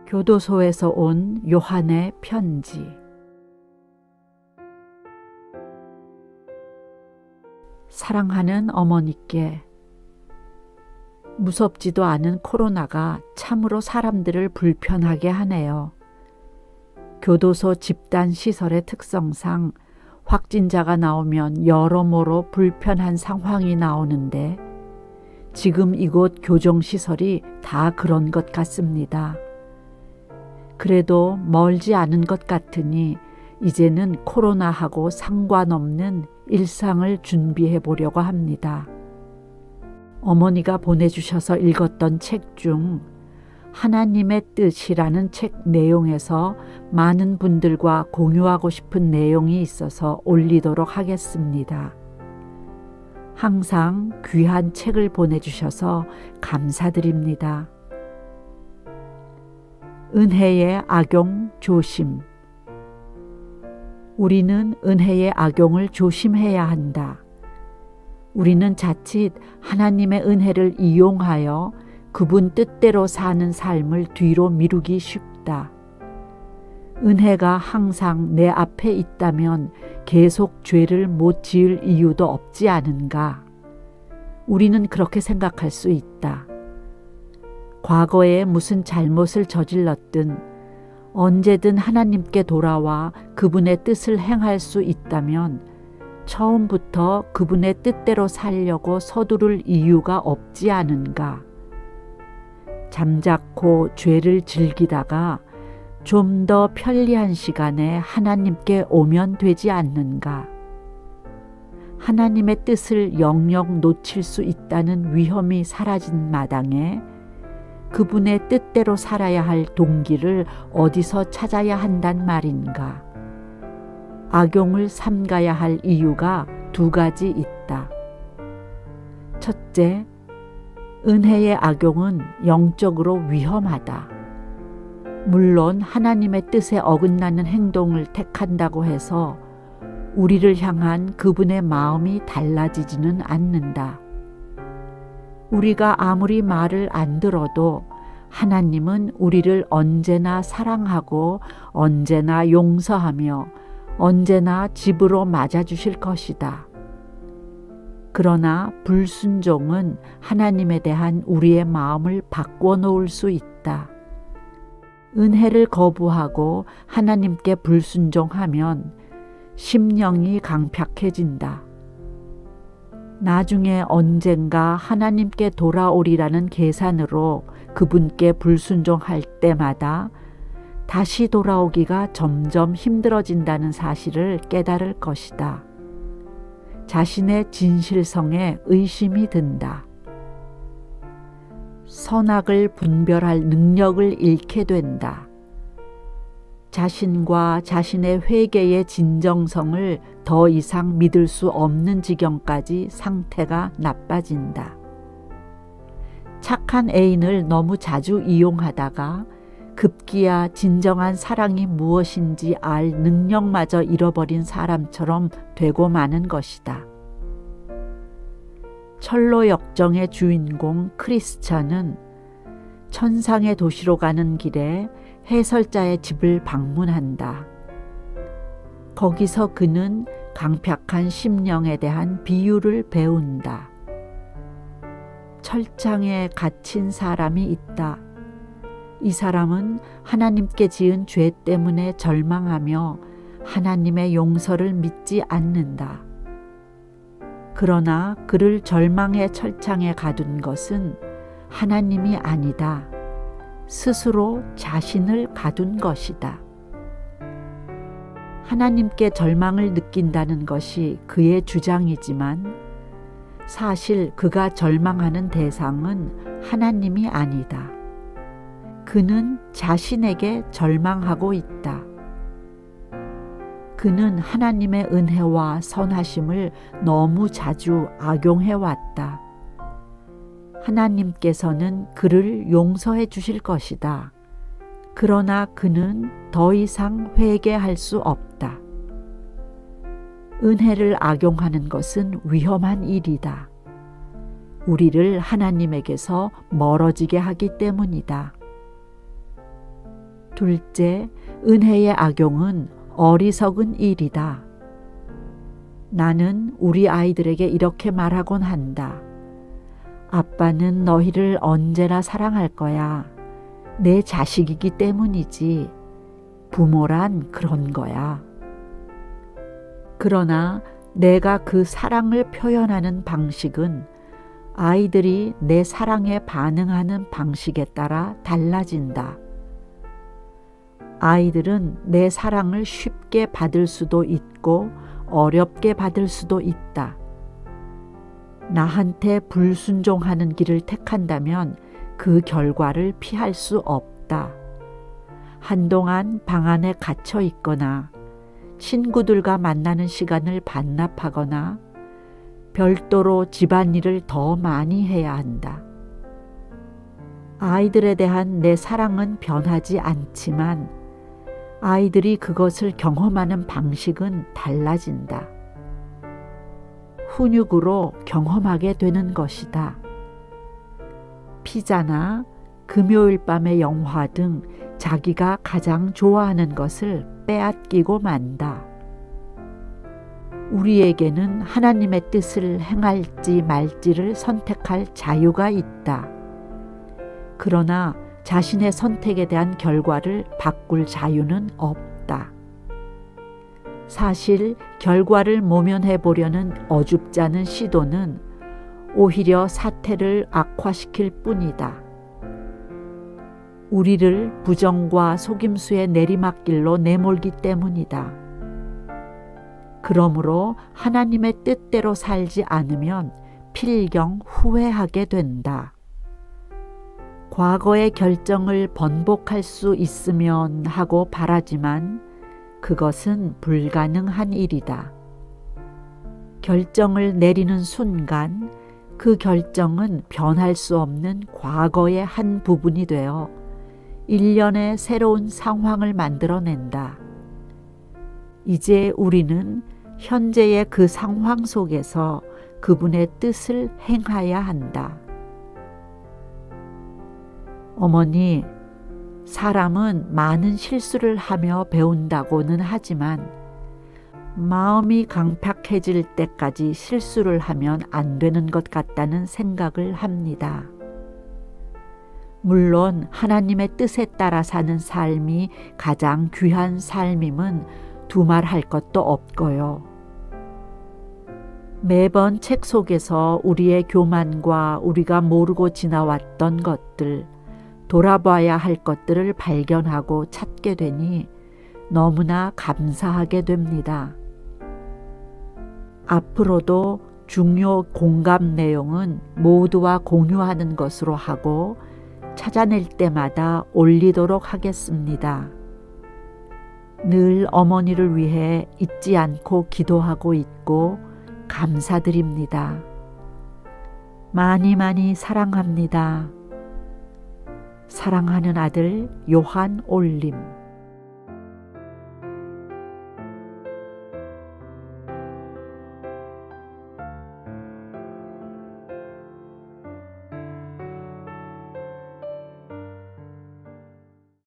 교도소에서 온 요한의 편지. 사랑하는 어머니께, 무섭지도 않은 코로나가 참으로 사람들을 불편하게 하네요. 교도소 집단 시설의 특성상 확진자가 나오면 여러모로 불편한 상황이 나오는데 지금 이곳 교정시설이 다 그런 것 같습니다. 그래도 멀지 않은 것 같으니 이제는 코로나하고 상관없는 일상을 준비해 보려고 합니다. 어머니가 보내주셔서 읽었던 책 중 하나님의 뜻이라는 책 내용에서 많은 분들과 공유하고 싶은 내용이 있어서 올리도록 하겠습니다. 항상 귀한 책을 보내주셔서 감사드립니다. 은혜의 악용 조심. 우리는 은혜의 악용을 조심해야 한다. 우리는 자칫 하나님의 은혜를 이용하여 그분 뜻대로 사는 삶을 뒤로 미루기 쉽다. 은혜가 항상 내 앞에 있다면 계속 죄를 못 지을 이유도 없지 않은가? 우리는 그렇게 생각할 수 있다. 과거에 무슨 잘못을 저질렀든 언제든 하나님께 돌아와 그분의 뜻을 행할 수 있다면 처음부터 그분의 뜻대로 살려고 서두를 이유가 없지 않은가? 잠자코 죄를 즐기다가 좀 더 편리한 시간에 하나님께 오면 되지 않는가? 하나님의 뜻을 영영 놓칠 수 있다는 위험이 사라진 마당에 그분의 뜻대로 살아야 할 동기를 어디서 찾아야 한단 말인가? 악용을 삼가야 할 이유가 두 가지 있다. 첫째, 은혜의 악용은 영적으로 위험하다. 물론 하나님의 뜻에 어긋나는 행동을 택한다고 해서 우리를 향한 그분의 마음이 달라지지는 않는다. 우리가 아무리 말을 안 들어도 하나님은 우리를 언제나 사랑하고 언제나 용서하며 언제나 집으로 맞아주실 것이다. 그러나 불순종은 하나님에 대한 우리의 마음을 바꿔 놓을 수 있다. 은혜를 거부하고 하나님께 불순종하면 심령이 강팍해진다. 나중에 언젠가 하나님께 돌아오리라는 계산으로 그분께 불순종할 때마다 다시 돌아오기가 점점 힘들어진다는 사실을 깨달을 것이다. 자신의 진실성에 의심이 든다. 선악을 분별할 능력을 잃게 된다. 자신과 자신의 회개의 진정성을 더 이상 믿을 수 없는 지경까지 상태가 나빠진다. 착한 애인을 너무 자주 이용하다가 급기야 진정한 사랑이 무엇인지 알 능력마저 잃어버린 사람처럼 되고 마는 것이다. 철로 역정의 주인공 크리스찬은 천상의 도시로 가는 길에 해설자의 집을 방문한다. 거기서 그는 강팍한 심령에 대한 비유를 배운다. 철장에 갇힌 사람이 있다. 이 사람은 하나님께 지은 죄 때문에 절망하며 하나님의 용서를 믿지 않는다. 그러나 그를 절망의 철창에 가둔 것은 하나님이 아니다. 스스로 자신을 가둔 것이다. 하나님께 절망을 느낀다는 것이 그의 주장이지만 사실 그가 절망하는 대상은 하나님이 아니다. 그는 자신에게 절망하고 있다. 그는 하나님의 은혜와 선하심을 너무 자주 악용해왔다. 하나님께서는 그를 용서해 주실 것이다. 그러나 그는 더 이상 회개할 수 없다. 은혜를 악용하는 것은 위험한 일이다. 우리를 하나님에게서 멀어지게 하기 때문이다. 둘째, 은혜의 악용은 어리석은 일이다. 나는 우리 아이들에게 이렇게 말하곤 한다. 아빠는 너희를 언제나 사랑할 거야. 내 자식이기 때문이지. 부모란 그런 거야. 그러나 내가 그 사랑을 표현하는 방식은 아이들이 내 사랑에 반응하는 방식에 따라 달라진다. 아이들은 내 사랑을 쉽게 받을 수도 있고 어렵게 받을 수도 있다. 나한테 불순종하는 길을 택한다면 그 결과를 피할 수 없다. 한동안 방 안에 갇혀 있거나 친구들과 만나는 시간을 반납하거나 별도로 집안일을 더 많이 해야 한다. 아이들에 대한 내 사랑은 변하지 않지만 아이들이 그것을 경험하는 방식은 달라진다. 훈육으로 경험하게 되는 것이다. 피자나 금요일 밤의 영화 등 자기가 가장 좋아하는 것을 빼앗기고 만다. 우리에게는 하나님의 뜻을 행할지 말지를 선택할 자유가 있다. 그러나 자신의 선택에 대한 결과를 바꿀 자유는 없다. 사실 결과를 모면해 보려는 어줍지 않은 시도는 오히려 사태를 악화시킬 뿐이다. 우리를 부정과 속임수의 내리막길로 내몰기 때문이다. 그러므로 하나님의 뜻대로 살지 않으면 필경 후회하게 된다. 과거의 결정을 번복할 수 있으면 하고 바라지만 그것은 불가능한 일이다. 결정을 내리는 순간 그 결정은 변할 수 없는 과거의 한 부분이 되어 일련의 새로운 상황을 만들어낸다. 이제 우리는 현재의 그 상황 속에서 그분의 뜻을 행해야 한다. 어머니, 사람은 많은 실수를 하며 배운다고는 하지만 마음이 강팍해질 때까지 실수를 하면 안 되는 것 같다는 생각을 합니다. 물론 하나님의 뜻에 따라 사는 삶이 가장 귀한 삶임은 두말할 것도 없고요. 매번 책 속에서 우리의 교만과 우리가 모르고 지나왔던 것들, 돌아봐야 할 것들을 발견하고 찾게 되니 너무나 감사하게 됩니다. 앞으로도 중요 공감 내용은 모두와 공유하는 것으로 하고 찾아낼 때마다 올리도록 하겠습니다. 늘 어머니를 위해 잊지 않고 기도하고 있고 감사드립니다. 많이 많이 사랑합니다. 사랑하는 아들 요한 올림.